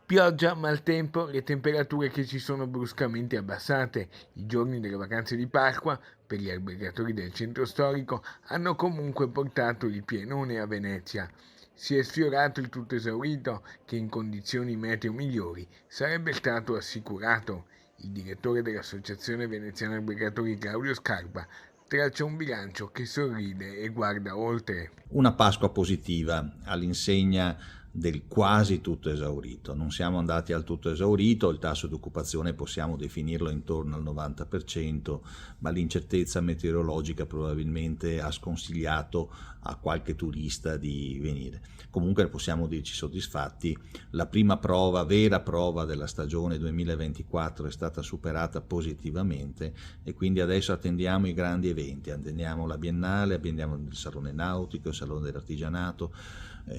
Pioggia, maltempo, le temperature che si sono bruscamente abbassate. I giorni delle vacanze di Pasqua, per gli albergatori del centro storico, hanno comunque portato il pienone a Venezia. Si è sfiorato il tutto esaurito che in condizioni meteo migliori sarebbe stato assicurato. Il direttore dell'Associazione Veneziana Albergatori Claudio Scarpa traccia un bilancio che sorride e guarda oltre. Una Pasqua positiva all'insegna del quasi tutto esaurito. Non siamo andati al tutto esaurito, il tasso di occupazione possiamo definirlo intorno al 90%, ma l'incertezza meteorologica probabilmente ha sconsigliato a qualche turista di venire. Comunque possiamo dirci soddisfatti, la prima prova, vera prova della stagione 2024 è stata superata positivamente e quindi adesso attendiamo i grandi eventi, attendiamo la Biennale, attendiamo il Salone Nautico, il Salone dell'Artigianato,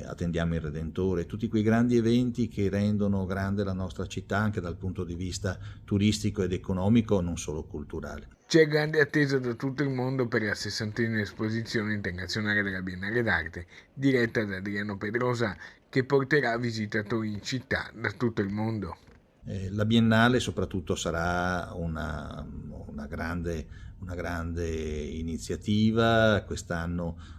attendiamo il Redentore, tutti quei grandi eventi che rendono grande la nostra città anche dal punto di vista turistico ed economico, non solo culturale. C'è grande attesa da tutto il mondo per la 60ª esposizione internazionale della Biennale d'Arte, diretta da Adriano Pedrosa, che porterà visitatori in città da tutto il mondo. La Biennale soprattutto sarà una grande iniziativa, quest'anno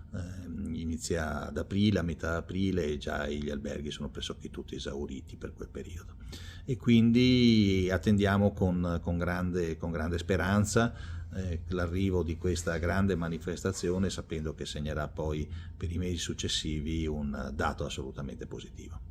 inizia ad aprile, a metà aprile e già gli alberghi sono pressoché tutti esauriti per quel periodo e quindi attendiamo con grande speranza l'arrivo di questa grande manifestazione sapendo che segnerà poi per i mesi successivi un dato assolutamente positivo.